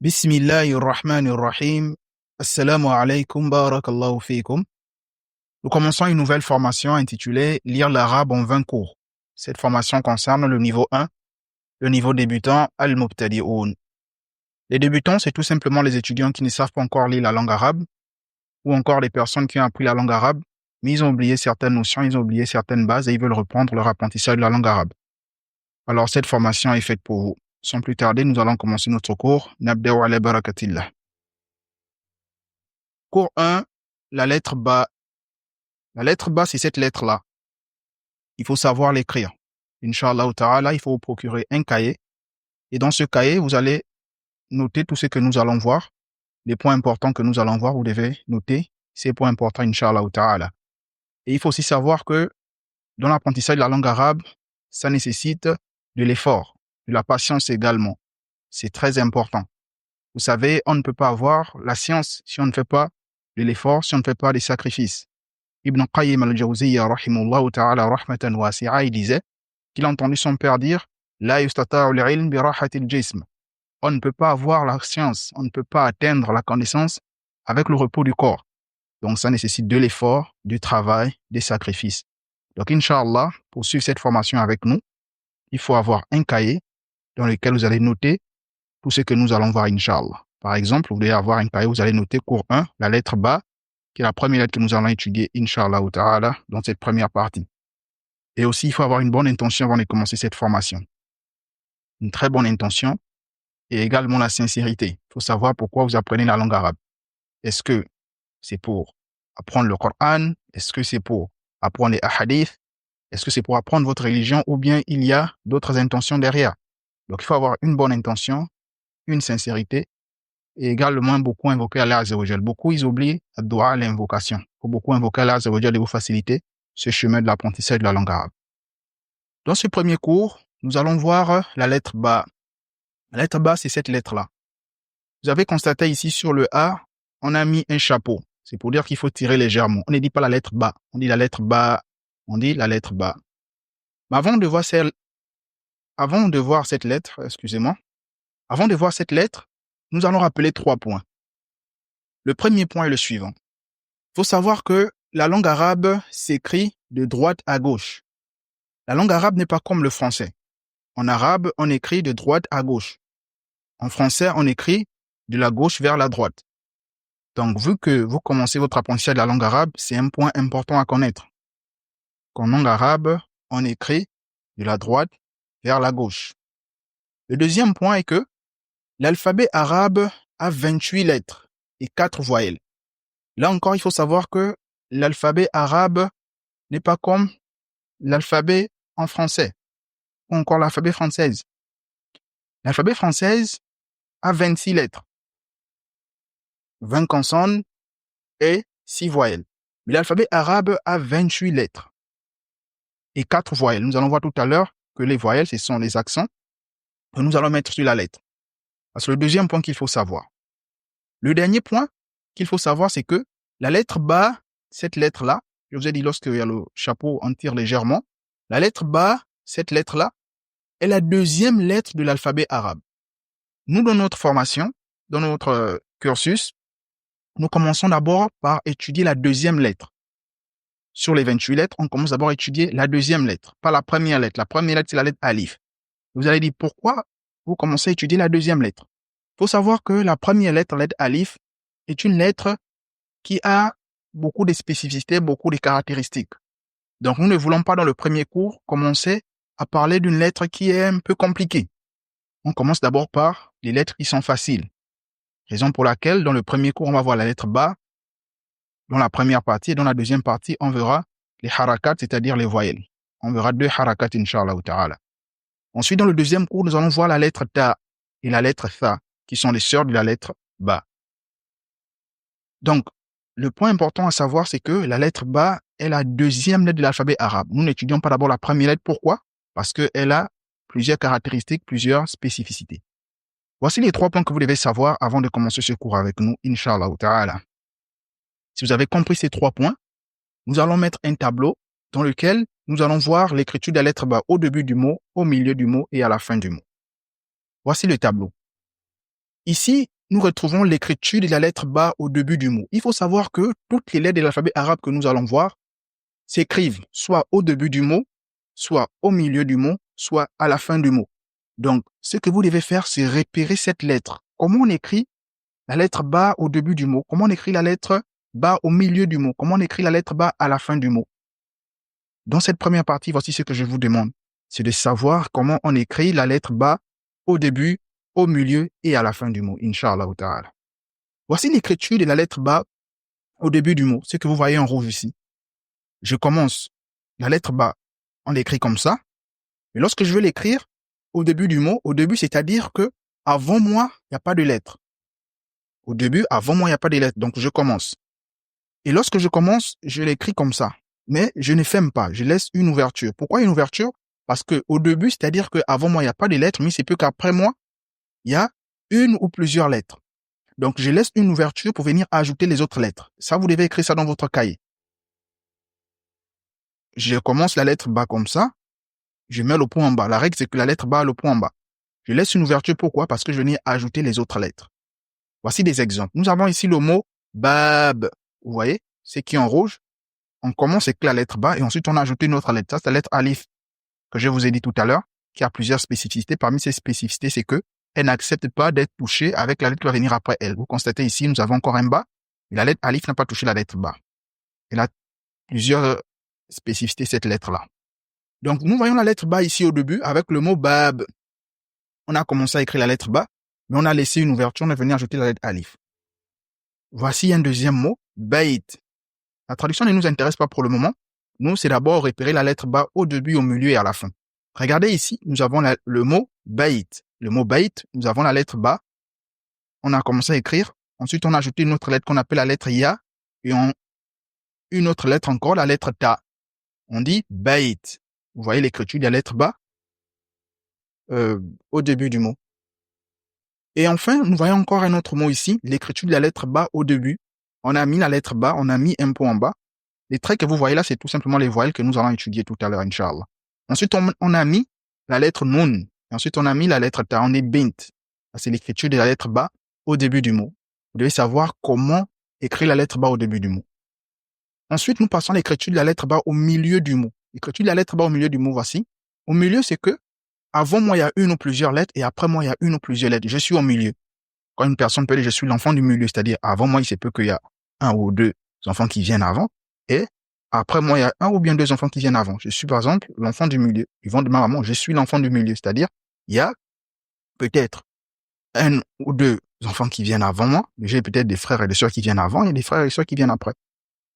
Bismillahirrahmanirrahim. Assalamu alaikum, barakallahu fikum. Nous commençons une nouvelle formation intitulée Lire l'arabe en 20 cours. Cette formation concerne le niveau 1, le niveau débutant, al-mubtadi'oun. Les débutants, c'est tout simplement les étudiants qui ne savent pas encore lire la langue arabe, ou encore les personnes qui ont appris la langue arabe, mais ils ont oublié certaines notions, ils ont oublié certaines bases et ils veulent reprendre leur apprentissage de la langue arabe. Alors cette formation est faite pour vous. Sans plus tarder, nous allons commencer notre cours. Nabda'u ala barakatillah. Cours 1, la lettre Ba. La lettre Ba, c'est cette lettre-là. Il faut savoir l'écrire. Inch'Allah ta'ala, il faut vous procurer un cahier. Et dans ce cahier, vous allez noter tout ce que nous allons voir. Les points importants que nous allons voir, vous devez noter ces points importants, Inch'Allah ta'ala. Et il faut aussi savoir que dans l'apprentissage de la langue arabe, ça nécessite de l'effort, de la patience également. C'est très important. Vous savez, on ne peut pas avoir la science si on ne fait pas de l'effort, si on ne fait pas des sacrifices. Ibn Qayyim al-Jawziyya, rahimahullah ta'ala, rahmatan wasi'a, il disait qu'il a entendu son père dire « La yustata'u l'ilm bi rahatil jism ». On ne peut pas avoir la science, on ne peut pas atteindre la connaissance avec le repos du corps. Donc ça nécessite de l'effort, du travail, des sacrifices. Donc Inch'Allah, pour suivre cette formation avec nous, il faut avoir un cahier dans lequel vous allez noter tout ce que nous allons voir, Inch'Allah. Par exemple, vous devez avoir un cahier, vous allez noter cours 1, la lettre Ba, qui est la première lettre que nous allons étudier, Inch'Allah ta'ala, dans cette première partie. Et aussi, il faut avoir une bonne intention avant de commencer cette formation. Une très bonne intention et également la sincérité. Il faut savoir pourquoi vous apprenez la langue arabe. Est-ce que c'est pour apprendre le Coran? Est-ce que c'est pour apprendre les hadiths? Est-ce que c'est pour apprendre votre religion? Ou bien il y a d'autres intentions derrière? Donc, il faut avoir une bonne intention, une sincérité, et également beaucoup invoquer Allah Azza wa Jal. Beaucoup, ils oublient le dua, l'invocation. Il faut beaucoup invoquer Allah Azza wa Jal et vous faciliter ce chemin de l'apprentissage de la langue arabe. Dans ce premier cours, nous allons voir la lettre Ba. La lettre Ba, c'est cette lettre-là. Vous avez constaté ici sur le A, on a mis un chapeau. C'est pour dire qu'il faut tirer légèrement. On ne dit pas la lettre Ba, on dit la lettre Ba. On dit la lettre Ba. Mais avant de voir cette lettre, avant de voir cette lettre, nous allons rappeler 3 points. Le premier point est le suivant. Il faut savoir que la langue arabe s'écrit de droite à gauche. La langue arabe n'est pas comme le français. En arabe, on écrit de droite à gauche. En français, on écrit de la gauche vers la droite. Donc, vu que vous commencez votre apprentissage de la langue arabe, c'est un point important à connaître. Qu'en langue arabe, on écrit de la droite vers la gauche. Le deuxième point est que l'alphabet arabe a 28 lettres et 4 voyelles. Là encore, il faut savoir que l'alphabet arabe n'est pas comme l'alphabet en français, ou encore l'alphabet française. L'alphabet française a 26 lettres, 20 consonnes et 6 voyelles. Mais l'alphabet arabe a 28 lettres et 4 voyelles. Nous allons voir tout à l'heure que les voyelles, ce sont les accents que nous allons mettre sur la lettre. C'est le deuxième point qu'il faut savoir. Le dernier point qu'il faut savoir, c'est que la lettre Ba, cette lettre-là, je vous ai dit lorsqu'il y a le chapeau, on tire légèrement. La lettre Ba, cette lettre-là, est la deuxième lettre de l'alphabet arabe. Nous, dans notre formation, dans notre cursus, nous commençons d'abord par étudier la deuxième lettre. Sur les 28 lettres, on commence d'abord à étudier la deuxième lettre, pas la première lettre. La première lettre, c'est la lettre Alif. Vous allez dire pourquoi vous commencez à étudier la deuxième lettre. Il faut savoir que la première lettre, la lettre Alif, est une lettre qui a beaucoup de spécificités, beaucoup de caractéristiques. Donc, nous ne voulons pas dans le premier cours commencer à parler d'une lettre qui est un peu compliquée. On commence d'abord par les lettres qui sont faciles. Raison pour laquelle, dans le premier cours, on va voir la lettre Ba dans la première partie, et dans la deuxième partie, on verra les harakats, c'est-à-dire les voyelles. On verra 2 harakats, Inch'Allah ta'ala. Ensuite, dans le deuxième cours, nous allons voir la lettre Ta et la lettre Tha, qui sont les sœurs de la lettre Ba. Donc, le point important à savoir, c'est que la lettre Ba est la deuxième lettre de l'alphabet arabe. Nous n'étudions pas d'abord la première lettre. Pourquoi? Parce qu'elle a plusieurs caractéristiques, plusieurs spécificités. Voici les 3 points que vous devez savoir avant de commencer ce cours avec nous, Inch'Allah ta'ala. Si vous avez compris ces 3 points, nous allons mettre un tableau dans lequel nous allons voir l'écriture de la lettre Ba au début du mot, au milieu du mot et à la fin du mot. Voici le tableau. Ici, nous retrouvons l'écriture de la lettre ba au début du mot. Il faut savoir que toutes les lettres de l'alphabet arabe que nous allons voir s'écrivent soit au début du mot, soit au milieu du mot, soit à la fin du mot. Donc, ce que vous devez faire, c'est repérer cette lettre. Comment on écrit la lettre ba au début du mot? Comment on écrit la lettre ba au milieu du mot? Comment on écrit la lettre ba à la fin du mot? Dans cette première partie, voici ce que je vous demande. C'est de savoir comment on écrit la lettre ba au début, au milieu et à la fin du mot, Inch'Allah ta'ala. Voici l'écriture de la lettre ba au début du mot, ce que vous voyez en rouge ici. Je commence la lettre ba, on l'écrit comme ça. Mais lorsque je veux l'écrire au début du mot, au début, c'est-à-dire que avant moi, il n'y a pas de lettre. Au début, avant moi, il n'y a pas de lettre. Donc, je commence. Et lorsque je commence, je l'écris comme ça. Mais je ne ferme pas. Je laisse une ouverture. Pourquoi une ouverture? Parce que au début, c'est-à-dire qu'avant moi, il n'y a pas de lettres, mais c'est peu qu'après moi, il y a une ou plusieurs lettres. Donc, je laisse une ouverture pour venir ajouter les autres lettres. Ça, vous devez écrire ça dans votre cahier. Je commence la lettre ba comme ça. Je mets le point en bas. La règle, c'est que la lettre ba a le point en bas. Je laisse une ouverture. Pourquoi? Parce que je viens ajouter les autres lettres. Voici des exemples. Nous avons ici le mot bab. Vous voyez? C'est qui est en rouge. On commence avec la lettre ba et ensuite on a ajouté une autre lettre. Ça, c'est la lettre alif que je vous ai dit tout à l'heure, qui a plusieurs spécificités. Parmi ces spécificités, c'est que elle n'accepte pas d'être touchée avec la lettre qui va venir après elle. Vous constatez ici, nous avons encore un ba, et la lettre alif n'a pas touché la lettre ba. Elle a plusieurs spécificités, cette lettre-là. Donc, nous voyons la lettre ba ici au début avec le mot bab. On a commencé à écrire la lettre ba, mais on a laissé une ouverture, on est venu ajouter la lettre alif. Voici un deuxième mot, bait. La traduction ne nous intéresse pas pour le moment. Nous, c'est d'abord repérer la lettre ba au début, au milieu et à la fin. Regardez ici, nous avons le mot bait. Le mot bait, nous avons la lettre ba. On a commencé à écrire. Ensuite, on a ajouté une autre lettre qu'on appelle la lettre ya. Et une autre lettre encore, la lettre ta. On dit bait. Vous voyez l'écriture de la lettre ba au début du mot. Et enfin, nous voyons encore un autre mot ici, l'écriture de la lettre ba au début. On a mis la lettre ba, on a mis un point en bas. Les traits que vous voyez là, c'est tout simplement les voyelles que nous allons étudier tout à l'heure, Inch'Allah. Ensuite, on a mis la lettre nun. Et ensuite, on a mis la lettre ta. On est bint. C'est l'écriture de la lettre ba au début du mot. Vous devez savoir comment écrire la lettre ba au début du mot. Ensuite, nous passons à l'écriture de la lettre ba au milieu du mot. L'écriture de la lettre ba au milieu du mot, voici. Au milieu, c'est que avant moi, il y a une ou plusieurs lettres et après moi, il y a une ou plusieurs lettres. Je suis au milieu. Quand une personne peut dire je suis l'enfant du milieu, c'est-à-dire avant moi, il se peut qu'il y a un ou deux enfants qui viennent avant. Et après moi, il y a un ou bien deux enfants qui viennent avant. Je suis, par exemple, l'enfant du milieu. Ils vont de ma maman, je suis l'enfant du milieu. C'est-à-dire, il y a peut-être un ou deux enfants qui viennent avant moi. J'ai peut-être des frères et des sœurs qui viennent avant. Il y a des frères et des sœurs qui viennent après.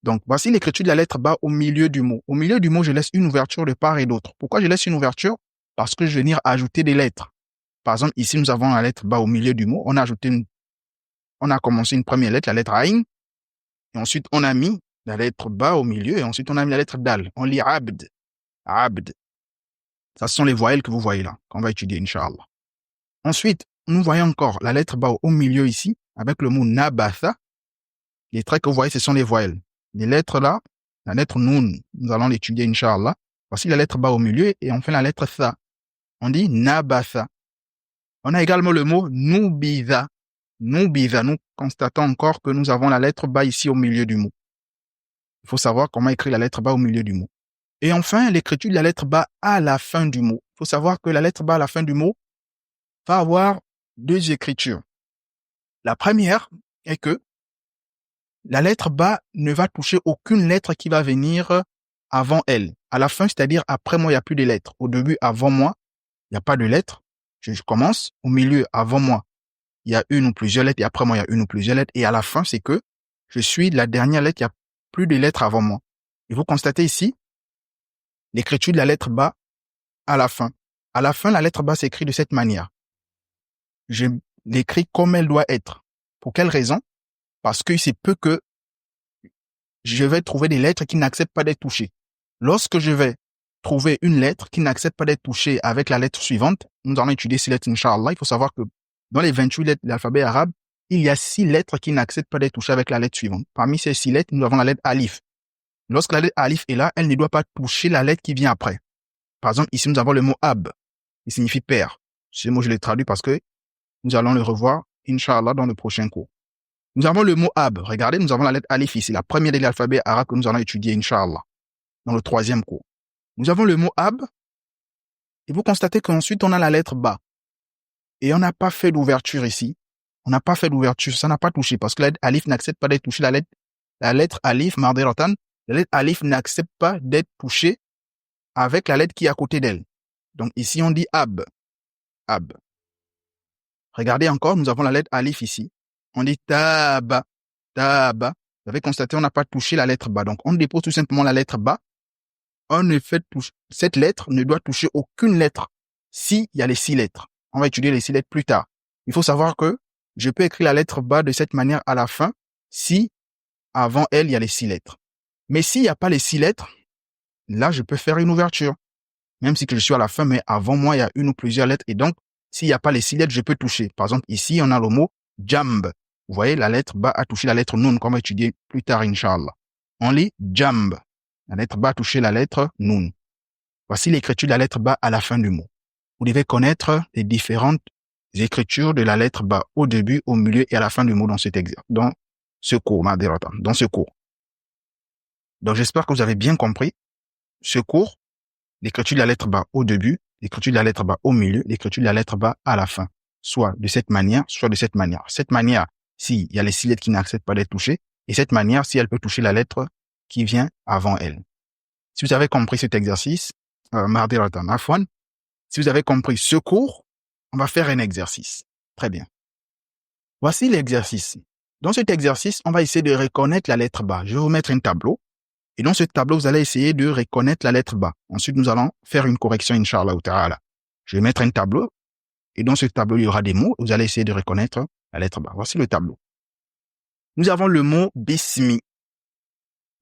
Donc, voici l'écriture de la lettre ba au milieu du mot. Au milieu du mot, je laisse une ouverture de part et d'autre. Pourquoi je laisse une ouverture? Parce que je vais venir ajouter des lettres. Par exemple, ici, nous avons la lettre ba au milieu du mot. On a commencé une première lettre, la lettre aïn. Et ensuite, on a mis la lettre ba au milieu et ensuite on a mis la lettre dal. On lit abd. Abd. Ça, ce sont les voyelles que vous voyez là, qu'on va étudier, Inch'Allah. Ensuite, nous voyons encore la lettre ba au milieu ici, avec le mot nabatha. Les traits que vous voyez, ce sont les voyelles. Les lettres là, la lettre nun, nous allons l'étudier, Inch'Allah. Voici la lettre ba au milieu et enfin la lettre tha. On dit nabatha. On a également le mot nubidha. Nubidha. Nous constatons encore que nous avons la lettre ba ici au milieu du mot. Il faut savoir comment écrire la lettre ba au milieu du mot. Et enfin, l'écriture de la lettre ba à la fin du mot. Il faut savoir que la lettre ba à la fin du mot va avoir deux écritures. La première est que la lettre ba ne va toucher aucune lettre qui va venir avant elle. À la fin, c'est-à-dire après moi, il n'y a plus de lettres. Au début, avant moi, il n'y a pas de lettres. Je commence. Au milieu, avant moi, il y a une ou plusieurs lettres. Et après moi, il y a une ou plusieurs lettres. Et à la fin, c'est que je suis la dernière lettre. Il n'y a plus de lettres avant moi. Et vous constatez ici l'écriture de la lettre ba à la fin. À la fin, la lettre ba s'écrit de cette manière. Je l'écris comme elle doit être. Pour quelle raison? Parce que c'est peu que je vais trouver des lettres qui n'acceptent pas d'être touchées. Lorsque je vais trouver une lettre qui n'accepte pas d'être touchée avec la lettre suivante, nous allons étudier ces lettres, Inch'Allah. Il faut savoir que dans les 28 lettres de l'alphabet arabe, il y a 6 lettres qui n'acceptent pas d'être touchées avec la lettre suivante. Parmi ces 6 lettres, nous avons la lettre alif. Lorsque la lettre alif est là, elle ne doit pas toucher la lettre qui vient après. Par exemple, ici, nous avons le mot ab, qui signifie père. Ce mot, je l'ai traduit parce que nous allons le revoir Inch'Allah, dans le prochain cours. Nous avons le mot ab. Regardez, nous avons la lettre alif ici, la première de l'alphabet arabe que nous allons étudier, Inch'Allah, dans le troisième cours. Nous avons le mot ab, et vous constatez qu'ensuite on a la lettre ba. Et on n'a pas fait d'ouverture ici. On n'a pas fait d'ouverture, ça n'a pas touché, parce que la lettre alif n'accepte pas d'être touchée. La lettre alif, mardiratan, la lettre alif n'accepte pas d'être touchée avec la lettre qui est à côté d'elle. Donc ici on dit ab. Ab. Regardez encore, nous avons la lettre alif ici. On dit taba. Taba. Vous avez constaté, on n'a pas touché la lettre ba. Donc on dépose tout simplement la lettre ba. On ne fait toucher. Cette lettre ne doit toucher aucune lettre s'il y a les 6 lettres. On va étudier les 6 lettres plus tard. Il faut savoir que je peux écrire la lettre ba de cette manière à la fin si avant elle, il y a les 6 lettres. Mais s'il n'y a pas les 6 lettres, là, je peux faire une ouverture. Même si que je suis à la fin, mais avant moi, il y a une ou plusieurs lettres. Et donc, s'il n'y a pas les 6 lettres, je peux toucher. Par exemple, ici, on a le mot jamb. Vous voyez, la lettre ba a touché la lettre nun, qu'on va étudier plus tard, Inch'Allah. On lit jamb. La lettre ba a touché la lettre nun. Voici l'écriture de la lettre ba à la fin du mot. Vous devez connaître les différentes écritures de la lettre ba au début, au milieu et à la fin du mot dans ce cours. Donc, j'espère que vous avez bien compris ce cours, l'écriture de la lettre ba au début, l'écriture de la lettre ba au milieu, l'écriture de la lettre ba à la fin. Soit de cette manière, soit de cette manière. Cette manière, s'il y a les 6 lettres qui n'acceptent pas d'être touchées, et cette manière, si elle peut toucher la lettre qui vient avant elle. Si vous avez compris cet exercice, si vous avez compris ce cours, on va faire un exercice. Très bien. Voici l'exercice. Dans cet exercice, on va essayer de reconnaître la lettre ba. Je vais vous mettre un tableau. Et dans ce tableau, vous allez essayer de reconnaître la lettre ba. Ensuite, nous allons faire une correction, Inch'Allah ta'ala. Je vais mettre un tableau. Et dans ce tableau, il y aura des mots. Vous allez essayer de reconnaître la lettre ba. Voici le tableau. Nous avons le mot bismi.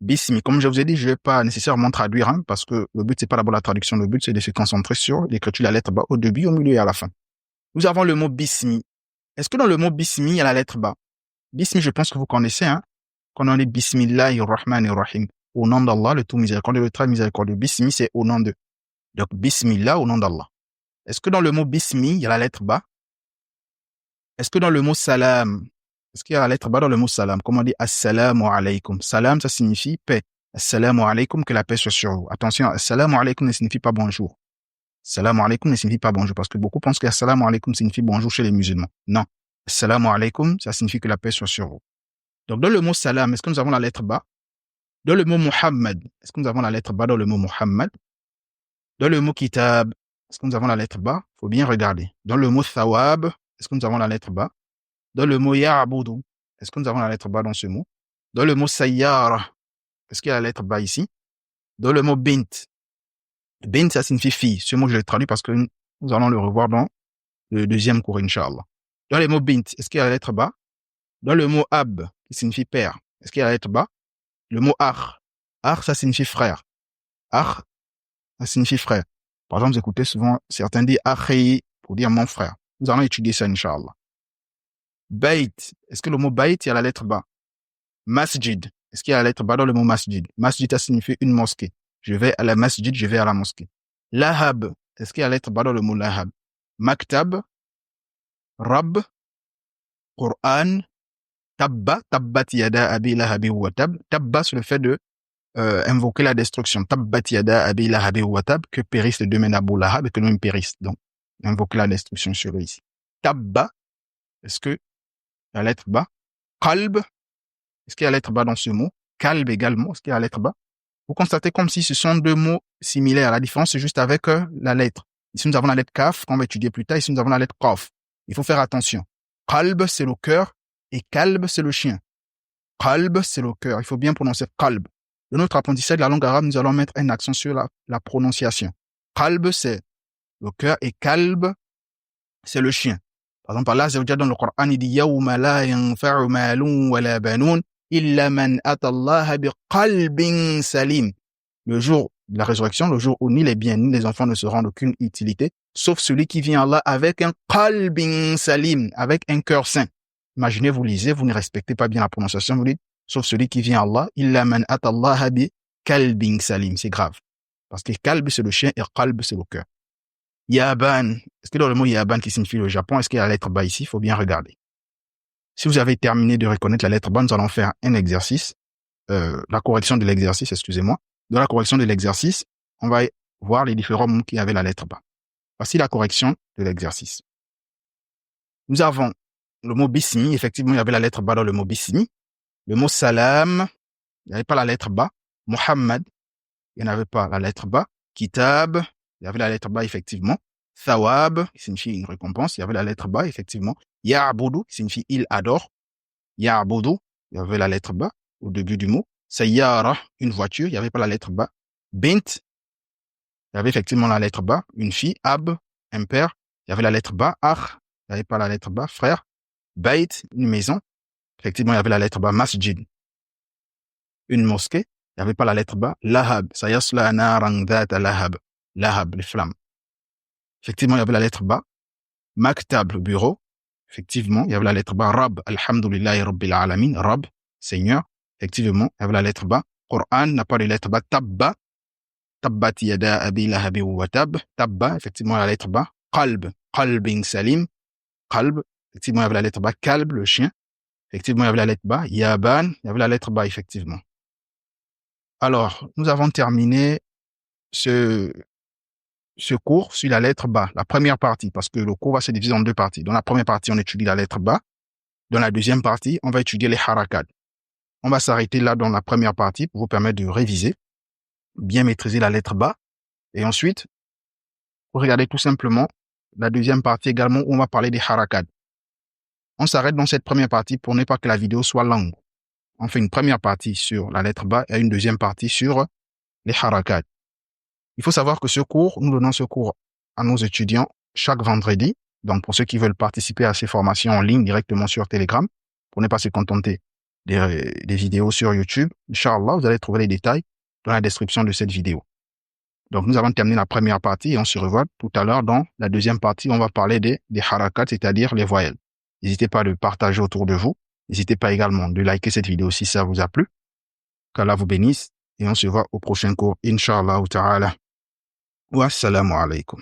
Bismi. Comme je vous ai dit, je ne vais pas nécessairement traduire, parce que le but, c'est pas d'abord la traduction. Le but, c'est de se concentrer sur l'écriture de la lettre ba au début, au milieu et à la fin. Nous avons le mot bismi. Est-ce que dans le mot bismi, il y a la lettre ba? Bismi, je pense que vous connaissez, quand on dit Bismillahirrahmanirrahim. Au nom d'Allah, le tout miséricordieux, le très miséricordieux. Bismi, c'est au nom de. Donc, Bismillah, au nom d'Allah. Est-ce que dans le mot Bismi, il y a la lettre ba? Est-ce que dans le mot salam, est-ce qu'il y a la lettre ba dans le mot salam? Comme on dit assalamu alaykum. Salam, ça signifie paix. Assalamu alaykum, que la paix soit sur vous. Attention, assalamu alaykum ne signifie pas bonjour. Assalamu alaykum ne signifie pas bonjour, parce que beaucoup pensent que assalamu alaykum signifie bonjour chez les musulmans. Non. Assalamu alaykum, ça signifie que la paix soit sur vous. Donc, dans le mot salam, est-ce que nous avons la lettre ba? Dans le mot Muhammad, est-ce que nous avons la lettre ba dans le mot Muhammad? Dans le mot kitab, est-ce que nous avons la lettre ba? Il faut bien regarder. Dans le mot thawab, est-ce que nous avons la lettre ba? Dans le mot ya'budu, est-ce que nous avons la lettre ba dans ce mot? Dans le mot sayyara, est-ce qu'il y a la lettre ba ici? Dans le mot bint, bint, ça signifie fille. Ce mot, je l'ai traduit parce que nous allons le revoir dans le deuxième cours, Inch'Allah. Dans le mot bint, est-ce qu'il y a la lettre ba? Dans le mot ab, qui signifie père, est-ce qu'il y a la lettre ba? Le mot ar, ça signifie frère. Ar, ça signifie frère. Par exemple, vous écoutez souvent certains disent akhi pour dire mon frère. Nous allons étudier ça, Inch'Allah. Bait, est-ce que le mot bait, il y a la lettre ba? Masjid, est-ce qu'il y a la lettre ba dans le mot masjid? Masjid, ça signifie une mosquée. Je vais à la masjid, je vais à la mosquée. Lahab, est-ce qu'il y a la lettre ba dans le mot lahab? Maktab, rab, Qur'an, tabba, tabbat yada abi lahabi wa tab. Tabba, c'est le fait de invoquer la destruction. Tabbat yada abi lahabi wa tab, que périssent les deux mains d'Abu Lahab et que nous périssent. Donc, invoquer la destruction sur eux ici. Tabba, est-ce que la lettre ba? Qalb, est-ce qu'il y a la lettre ba dans ce mot? Kalb également, est-ce qu'il y a la lettre ba? Vous constatez comme si ce sont deux mots similaires. La différence, c'est juste avec la lettre. Ici, nous avons la lettre kaf, qu'on va étudier plus tard. Ici, nous avons la lettre qaf. Il faut faire attention. Qalb, c'est le cœur, et kalb, c'est le chien. Qalb, c'est le cœur. Il faut bien prononcer qalb. Dans notre apprentissage de la langue arabe, nous allons mettre un accent sur la prononciation. Qalb, c'est le cœur, et kalb, c'est le chien. Par exemple, Allah Azza wa Jalla dans le Coran, il dit yawma la yanfa'u malun wa la banun illa man ata Allah bi qalbin salim. Le jour de la résurrection, le jour où ni les biens ni les enfants ne se rendent aucune utilité, sauf celui qui vient à Allah avec un qalbin salim, avec un cœur saint. Imaginez, vous lisez, vous ne respectez pas bien la prononciation, vous dites, sauf celui qui vient à Allah, illa man ata Allah bi qalbin salim. C'est grave. Parce que kalb, c'est le chien et qalb, c'est le cœur. Yaban, est-ce que dans le mot Yaban qui signifie le Japon, est-ce qu'il y a la lettre ba ici? Il faut bien regarder. Si vous avez terminé de reconnaître la lettre ba, nous allons faire un exercice, la correction de l'exercice, excusez-moi. Dans la correction de l'exercice, on va voir les différents mots qui avaient la lettre ba. Voici la correction de l'exercice. Nous avons le mot bismi, effectivement, il y avait la lettre ba dans le mot bismi. Le mot salam, il n'y avait pas la lettre ba. Muhammad, il n'y avait pas la lettre ba. Kitab, il y avait la lettre ba, effectivement. Thawab, qui signifie une récompense, il y avait la lettre ba, effectivement. Ya'budu, qui signifie il adore. Ya'budu, il y avait la lettre ba au début du mot. Sayyara, une voiture, il n'y avait pas la lettre ba. Bint, il y avait effectivement la lettre ba. Une fille. Ab, un père, il y avait la lettre ba. Akh, il n'y avait pas la lettre ba. Frère. Bait, une maison. Effectivement, il y avait la lettre ba. Masjid, une mosquée. Il n'y avait pas la lettre ba. Lahab, sayasla naran dhata lahab. Lahab, les flammes. Effectivement, il y avait la lettre ba. Maktab, le bureau. Effectivement, il y avait la lettre ba. Rab, alhamdulillahi rabbil alamin. Rab, Seigneur. Effectivement, il y avait la lettre ba. Coran n'a pas de lettre ba. Tabba. Tabbat yada abi lahabi wa tab. Tabba, effectivement, la lettre ba. Qalb, qalbin salim. Qalb, effectivement, il y avait la lettre ba. Kalb, le chien. Effectivement, il y avait la lettre ba. Yaban, il y avait la lettre ba, effectivement. Alors, nous avons terminé ce cours sur la lettre ba, la première partie, parce que le cours va se diviser en deux parties. Dans la première partie, on étudie la lettre ba. Dans la deuxième partie, on va étudier les harakat. On va s'arrêter là dans la première partie pour vous permettre de réviser, bien maîtriser la lettre ba. Et ensuite, vous regardez tout simplement la deuxième partie également où on va parler des harakat. On s'arrête dans cette première partie pour ne pas que la vidéo soit longue. On fait une première partie sur la lettre ba et une deuxième partie sur les harakat. Il faut savoir que ce cours, nous donnons ce cours à nos étudiants chaque vendredi. Donc, pour ceux qui veulent participer à ces formations en ligne directement sur Telegram, pour ne pas se contenter des vidéos sur YouTube, Inch'Allah, vous allez trouver les détails dans la description de cette vidéo. Donc, nous avons terminé la première partie et on se revoit tout à l'heure dans la deuxième partie. On va parler des harakat, c'est-à-dire les voyelles. N'hésitez pas à le partager autour de vous. N'hésitez pas également de liker cette vidéo si ça vous a plu. Qu'Allah vous bénisse et on se voit au prochain cours, Inch'Allah ta'ala. Wassalamu alaikum.